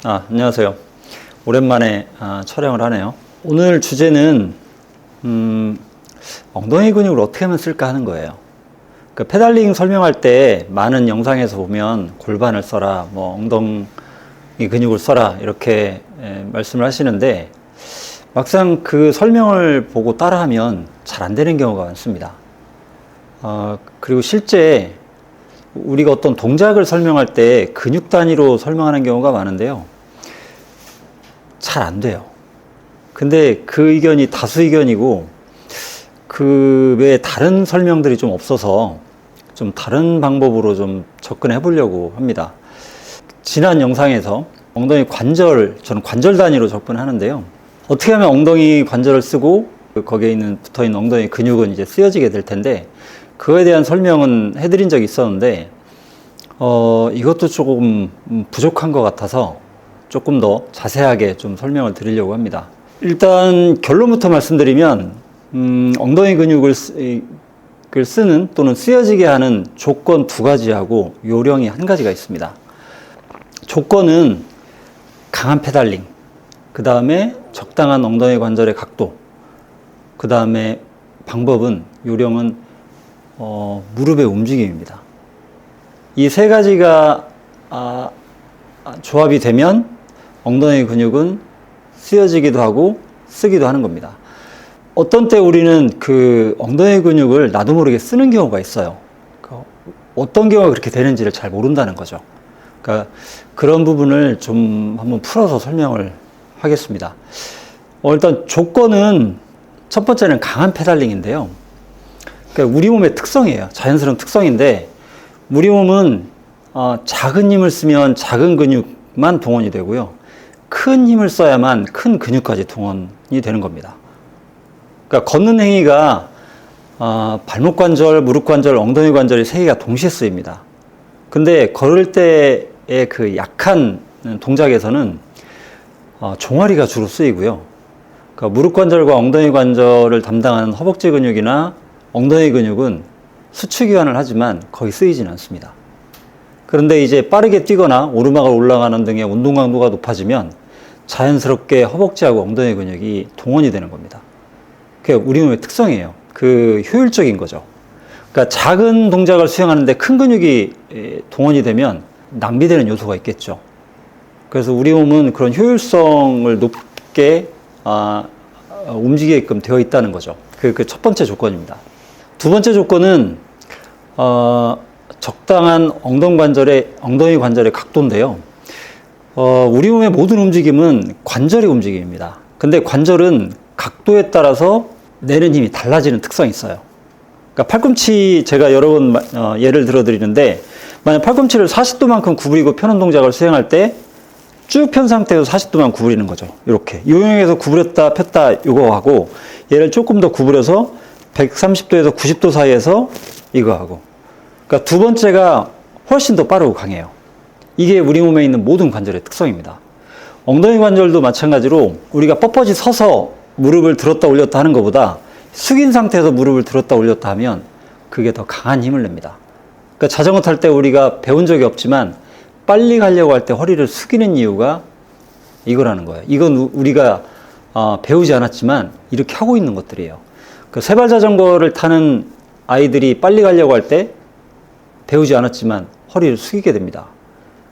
안녕하세요. 오랜만에 촬영을 하네요. 오늘 주제는 엉덩이 근육을 어떻게 하면 쓸까 하는 거예요. 그 페달링 설명할 때 많은 영상에서 보면 골반을 써라, 엉덩이 근육을 써라 이렇게 말씀을 하시는데 막상 그 설명을 보고 따라하면 잘 안 되는 경우가 많습니다. 그리고 실제 우리가 어떤 동작을 설명할 때 근육 단위로 설명하는 경우가 많은데요. 잘 안 돼요. 근데 그 의견이 다수 의견이고 그 외에 다른 설명들이 좀 없어서 좀 다른 방법으로 좀 접근해 보려고 합니다. 지난 영상에서 엉덩이 관절, 저는 관절 단위로 접근하는데요. 어떻게 하면 엉덩이 관절을 쓰고 거기에 붙어 있는 엉덩이 근육은 이제 쓰여지게 될 텐데 그거에 대한 설명은 해드린 적이 있었는데 이것도 조금 부족한 것 같아서 조금 더 자세하게 좀 설명을 드리려고 합니다. 일단 결론부터 말씀드리면 엉덩이 근육을 쓰는 또는 쓰여지게 하는 조건 두 가지하고 요령이 한 가지가 있습니다. 조건은 강한 페달링, 그 다음에 적당한 엉덩이 관절의 각도, 그 다음에 방법은, 요령은 무릎의 움직임입니다. 이 세 가지가 조합이 되면 엉덩이 근육은 쓰여지기도 하고 쓰기도 하는 겁니다. 어떤 때 우리는 그 엉덩이 근육을 나도 모르게 쓰는 경우가 있어요. 어떤 경우가 그렇게 되는지를 잘 모른다는 거죠. 그러니까 그런 부분을 좀 한번 풀어서 설명을 하겠습니다. 일단 조건은 첫 번째는 강한 페달링인데요. 그러니까 우리 몸의 특성이에요. 자연스러운 특성인데 우리 몸은 작은 힘을 쓰면 작은 근육만 동원이 되고요. 큰 힘을 써야만 큰 근육까지 동원이 되는 겁니다. 그러니까 걷는 행위가 발목 관절, 무릎 관절, 엉덩이 관절이 세 개가 동시에 쓰입니다. 근데 걸을 때의 그 약한 동작에서는 종아리가 주로 쓰이고요. 그러니까 무릎 관절과 엉덩이 관절을 담당하는 허벅지 근육이나 엉덩이 근육은 수축이완을 하지만 거의 쓰이지는 않습니다. 그런데 이제 빠르게 뛰거나 오르막을 올라가는 등의 운동 강도가 높아지면 자연스럽게 허벅지하고 엉덩이 근육이 동원이 되는 겁니다. 그게 우리 몸의 특성이에요. 그 효율적인 거죠. 그러니까 작은 동작을 수행하는데 큰 근육이 동원이 되면 낭비되는 요소가 있겠죠. 그래서 우리 몸은 그런 효율성을 높게 움직이게끔 되어 있다는 거죠. 그 첫 번째 조건입니다. 두 번째 조건은 적당한 엉덩이 관절의 각도인데요. 우리 몸의 모든 움직임은 관절의 움직임입니다. 근데 관절은 각도에 따라서 내는 힘이 달라지는 특성이 있어요. 그러니까 팔꿈치 제가 여러 번 예를 들어 드리는데 만약 팔꿈치를 40도만큼 구부리고 펴는 동작을 수행할 때 쭉 편 상태에서 40도만 구부리는 거죠. 이렇게 요형에서 구부렸다 폈다 이거 하고 얘를 조금 더 구부려서 130도에서 90도 사이에서 이거 하고, 그러니까 두 번째가 훨씬 더 빠르고 강해요. 이게 우리 몸에 있는 모든 관절의 특성입니다. 엉덩이 관절도 마찬가지로 우리가 뻣뻣이 서서 무릎을 들었다 올렸다 하는 것보다 숙인 상태에서 무릎을 들었다 올렸다 하면 그게 더 강한 힘을 냅니다. 그러니까 자전거 탈 때 우리가 배운 적이 없지만 빨리 가려고 할 때 허리를 숙이는 이유가 이거라는 거예요. 이건 우리가 배우지 않았지만 이렇게 하고 있는 것들이에요. 그 세발 자전거를 타는 아이들이 빨리 가려고 할 때 배우지 않았지만 허리를 숙이게 됩니다.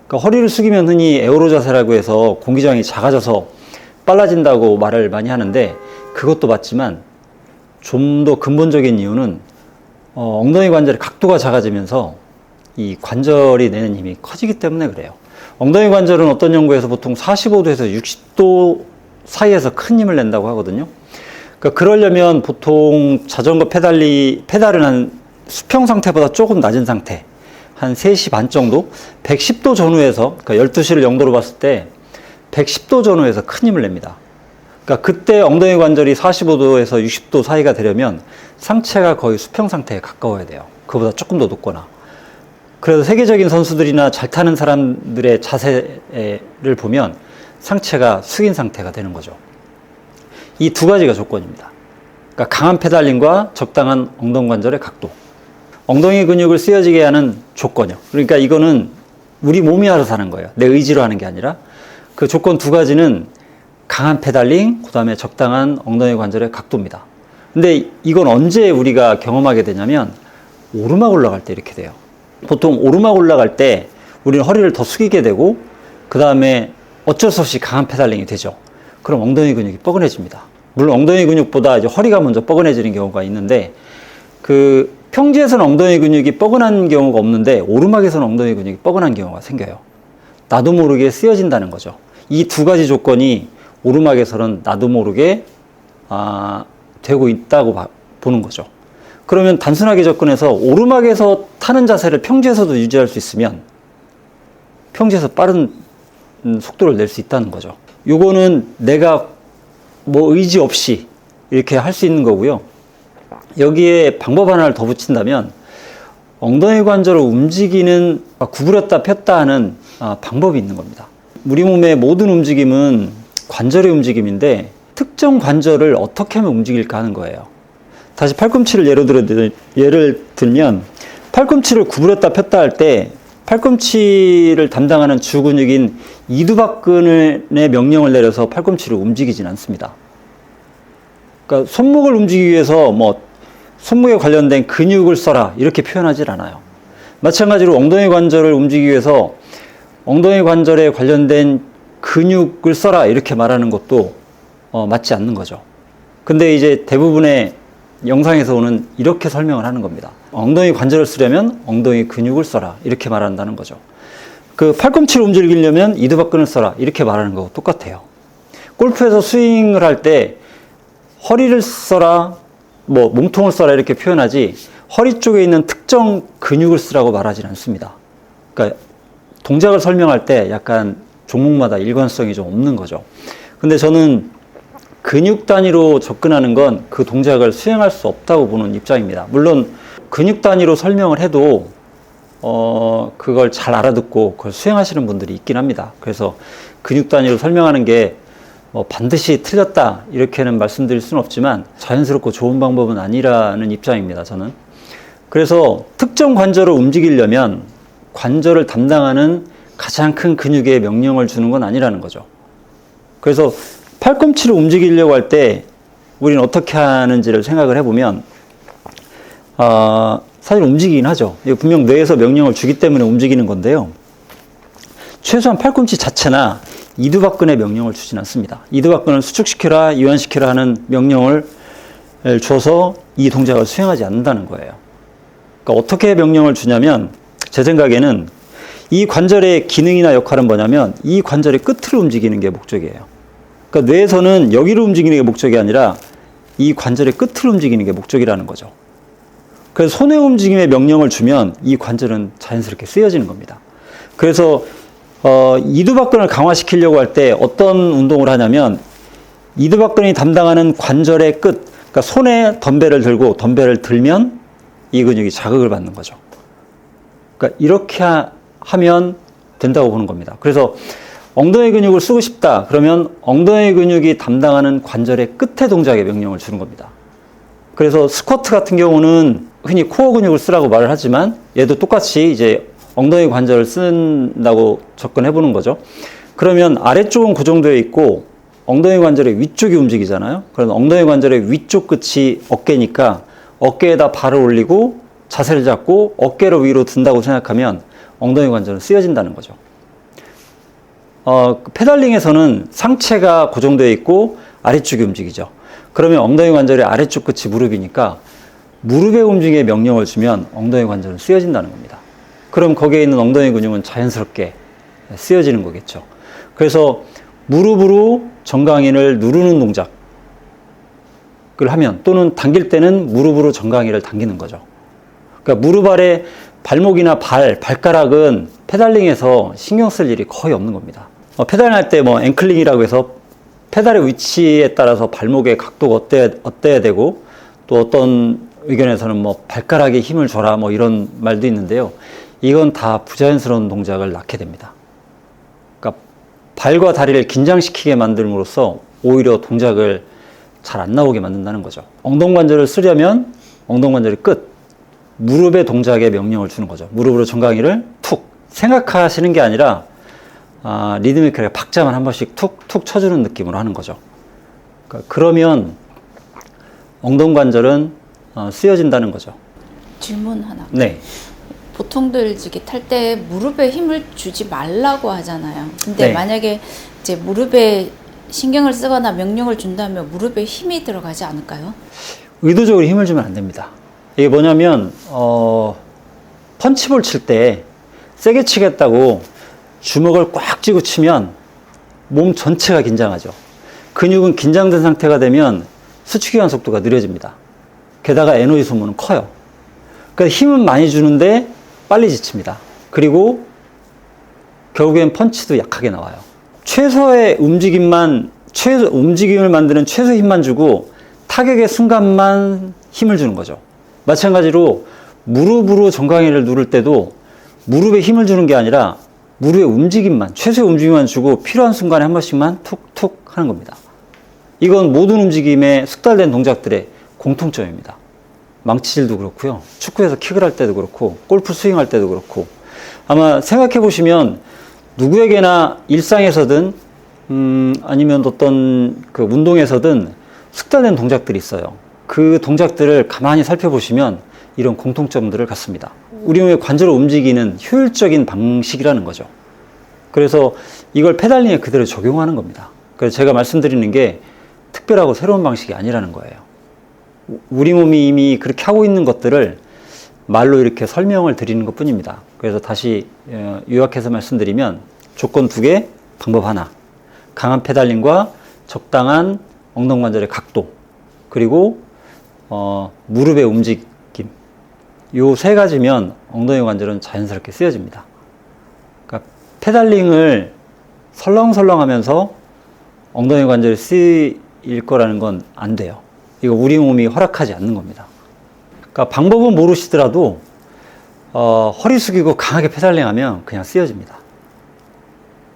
그러니까 허리를 숙이면 흔히 에어로 자세라고 해서 공기장이 작아져서 빨라진다고 말을 많이 하는데 그것도 맞지만 좀 더 근본적인 이유는 엉덩이 관절의 각도가 작아지면서 이 관절이 내는 힘이 커지기 때문에 그래요. 엉덩이 관절은 어떤 연구에서 보통 45도에서 60도 사이에서 큰 힘을 낸다고 하거든요. 그러니까 그러려면 보통 자전거 페달은 한 수평 상태보다 조금 낮은 상태, 한 3시 반 정도, 110도 전후에서, 그러니까 12시를 0도로 봤을 때 110도 전후에서 큰 힘을 냅니다. 그러니까 그때 엉덩이 관절이 45도에서 60도 사이가 되려면 상체가 거의 수평 상태에 가까워야 돼요. 그보다 조금 더 높거나. 그래서 세계적인 선수들이나 잘 타는 사람들의 자세를 보면 상체가 숙인 상태가 되는 거죠. 이 두 가지가 조건입니다. 그러니까 강한 페달링과 적당한 엉덩이 관절의 각도. 엉덩이 근육을 쓰여지게 하는 조건이요. 그러니까 이거는 우리 몸이 알아서 하는 거예요. 내 의지로 하는 게 아니라. 그 조건 두 가지는 강한 페달링, 그 다음에 적당한 엉덩이 관절의 각도입니다. 근데 이건 언제 우리가 경험하게 되냐면 오르막 올라갈 때 이렇게 돼요. 보통 오르막 올라갈 때 우리는 허리를 더 숙이게 되고 그 다음에 어쩔 수 없이 강한 페달링이 되죠. 그럼 엉덩이 근육이 뻐근해집니다. 물론 엉덩이 근육보다 이제 허리가 먼저 뻐근해지는 경우가 있는데 그 평지에서는 엉덩이 근육이 뻐근한 경우가 없는데 오르막에서는 엉덩이 근육이 뻐근한 경우가 생겨요. 나도 모르게 쓰여진다는 거죠. 이 두 가지 조건이 오르막에서는 나도 모르게 되고 있다고 보는 거죠. 그러면 단순하게 접근해서 오르막에서 타는 자세를 평지에서도 유지할 수 있으면 평지에서 빠른 속도를 낼 수 있다는 거죠. 요거는 내가 뭐 의지 없이 이렇게 할 수 있는 거고요. 여기에 방법 하나를 더 붙인다면 엉덩이 관절을 움직이는 구부렸다 폈다 하는 방법이 있는 겁니다. 우리 몸의 모든 움직임은 관절의 움직임인데 특정 관절을 어떻게 하면 움직일까 하는 거예요. 다시 팔꿈치를 예를 들면 팔꿈치를 구부렸다 폈다 할 때 팔꿈치를 담당하는 주 근육인 이두박근의 명령을 내려서 팔꿈치를 움직이진 않습니다. 그러니까 손목을 움직이기 위해서 뭐 손목에 관련된 근육을 써라 이렇게 표현하지 않아요. 마찬가지로 엉덩이 관절을 움직이기 위해서 엉덩이 관절에 관련된 근육을 써라 이렇게 말하는 것도 맞지 않는 거죠. 근데 이제 대부분의 영상에서는 이렇게 설명을 하는 겁니다. 엉덩이 관절을 쓰려면 엉덩이 근육을 써라 이렇게 말한다는 거죠. 그 팔꿈치를 움직이려면 이두박근을 써라 이렇게 말하는 거고 똑같아요. 골프에서 스윙을 할 때 허리를 써라 뭐 몸통을 써라 이렇게 표현하지 허리 쪽에 있는 특정 근육을 쓰라고 말하진 않습니다. 그러니까 동작을 설명할 때 약간 종목마다 일관성이 좀 없는 거죠. 근데 저는 근육 단위로 접근하는 건 그 동작을 수행할 수 없다고 보는 입장입니다. 물론 근육 단위로 설명을 해도 그걸 잘 알아듣고 그걸 수행하시는 분들이 있긴 합니다. 그래서 근육 단위로 설명하는 게 뭐 반드시 틀렸다 이렇게는 말씀드릴 수는 없지만 자연스럽고 좋은 방법은 아니라는 입장입니다. 저는. 그래서 특정 관절을 움직이려면 관절을 담당하는 가장 큰 근육에 명령을 주는 건 아니라는 거죠. 그래서 팔꿈치를 움직이려고 할 때 우리는 어떻게 하는지를 생각을 해보면 사실 움직이긴 하죠. 분명 뇌에서 명령을 주기 때문에 움직이는 건데요. 최소한 팔꿈치 자체나 이두박근의 명령을 주진 않습니다. 이두박근을 수축시켜라, 이완시켜라 하는 명령을 줘서 이 동작을 수행하지 않는다는 거예요. 그러니까 어떻게 명령을 주냐면 제 생각에는 이 관절의 기능이나 역할은 뭐냐면 이 관절의 끝을 움직이는 게 목적이에요. 그러니까 뇌에서는 여기를 움직이는 게 목적이 아니라 이 관절의 끝을 움직이는 게 목적이라는 거죠. 그래서 손의 움직임에 명령을 주면 이 관절은 자연스럽게 쓰여지는 겁니다. 그래서 이두박근을 강화시키려고 할 때 어떤 운동을 하냐면 이두박근이 담당하는 관절의 끝, 그러니까 손에 덤벨을 들고 덤벨을 들면 이 근육이 자극을 받는 거죠. 그러니까 이렇게 하면 된다고 보는 겁니다. 그래서 엉덩이 근육을 쓰고 싶다 그러면 엉덩이 근육이 담당하는 관절의 끝에 동작에 명령을 주는 겁니다. 그래서 스쿼트 같은 경우는 흔히 코어 근육을 쓰라고 말을 하지만 얘도 똑같이 이제 엉덩이 관절을 쓴다고 접근해 보는 거죠. 그러면 아래쪽은 고정되어 있고 엉덩이 관절의 위쪽이 움직이잖아요. 그래서 엉덩이 관절의 위쪽 끝이 어깨니까 어깨에다 발을 올리고 자세를 잡고 어깨를 위로 든다고 생각하면 엉덩이 관절은 쓰여진다는 거죠. 페달링에서는 상체가 고정되어 있고 아래쪽이 움직이죠. 그러면 엉덩이 관절의 아래쪽 끝이 무릎이니까 무릎의 움직임에 명령을 주면 엉덩이 관절은 쓰여진다는 겁니다. 그럼 거기에 있는 엉덩이 근육은 자연스럽게 쓰여지는 거겠죠. 그래서 무릎으로 정강이를 누르는 동작을 하면 또는 당길 때는 무릎으로 정강이를 당기는 거죠. 그러니까 무릎 아래 발목이나 발가락은 페달링에서 신경 쓸 일이 거의 없는 겁니다. 페달링할 때 뭐 앵클링이라고 해서 페달의 위치에 따라서 발목의 각도가 어때야 되고 또 어떤 의견에서는 뭐 발가락에 힘을 줘라 뭐 이런 말도 있는데요. 이건 다 부자연스러운 동작을 낳게 됩니다. 그러니까 발과 다리를 긴장시키게 만들므로써 오히려 동작을 잘 안 나오게 만든다는 거죠. 엉덩관절을 쓰려면 엉덩관절의 끝, 무릎의 동작에 명령을 주는 거죠. 무릎으로 정강이를 툭 생각하시는 게 아니라 리드미컬하게 박자만 한 번씩 툭툭 쳐주는 느낌으로 하는 거죠. 그러면 엉덩관절은 쓰여진다는 거죠. 질문 하나. 네. 보통들 이게 탈 때 무릎에 힘을 주지 말라고 하잖아요. 근데 네. 만약에 이제 무릎에 신경을 쓰거나 명령을 준다면 무릎에 힘이 들어가지 않을까요? 의도적으로 힘을 주면 안 됩니다. 이게 뭐냐면 펀치볼 칠 때 세게 치겠다고 주먹을 꽉 쥐고 치면 몸 전체가 긴장하죠. 근육은 긴장된 상태가 되면 수축기관 속도가 느려집니다. 게다가 에너지 소모는 커요. 그러니까 힘은 많이 주는데 빨리 지칩니다. 그리고 결국엔 펀치도 약하게 나와요. 최소의 움직임을 만드는 최소의 힘만 주고 타격의 순간만 힘을 주는 거죠. 마찬가지로 무릎으로 정강이를 누를 때도 무릎에 힘을 주는 게 아니라 무릎의 움직임만, 최소의 움직임만 주고 필요한 순간에 한 번씩만 툭툭 하는 겁니다. 이건 모든 움직임에 숙달된 동작들의 공통점입니다. 망치질도 그렇고요. 축구에서 킥을 할 때도 그렇고 골프 스윙할 때도 그렇고 아마 생각해 보시면 누구에게나 일상에서든 아니면 어떤 그 운동에서든 숙달된 동작들이 있어요. 그 동작들을 가만히 살펴보시면 이런 공통점들을 갖습니다. 우리 몸의 관절을 움직이는 효율적인 방식이라는 거죠. 그래서 이걸 페달링에 그대로 적용하는 겁니다. 그래서 제가 말씀드리는 게 특별하고 새로운 방식이 아니라는 거예요. 우리 몸이 이미 그렇게 하고 있는 것들을 말로 이렇게 설명을 드리는 것 뿐입니다. 그래서 다시 요약해서 말씀드리면 조건 2개, 방법 하나. 강한 페달링과 적당한 엉덩관절의 각도, 그리고 무릎의 움직임. 요 3가지면 엉덩이 관절은 자연스럽게 쓰여집니다. 그러니까 페달링을 설렁설렁 하면서 엉덩이 관절이 쓰일 거라는 건 안 돼요. 이거 우리 몸이 허락하지 않는 겁니다. 그러니까 방법은 모르시더라도 허리 숙이고 강하게 페달링하면 그냥 쓰여집니다.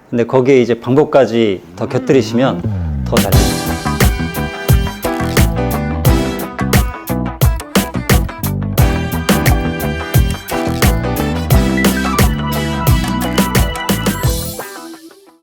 근데 거기에 이제 방법까지 더 곁들이시면 더 잘 됩니다.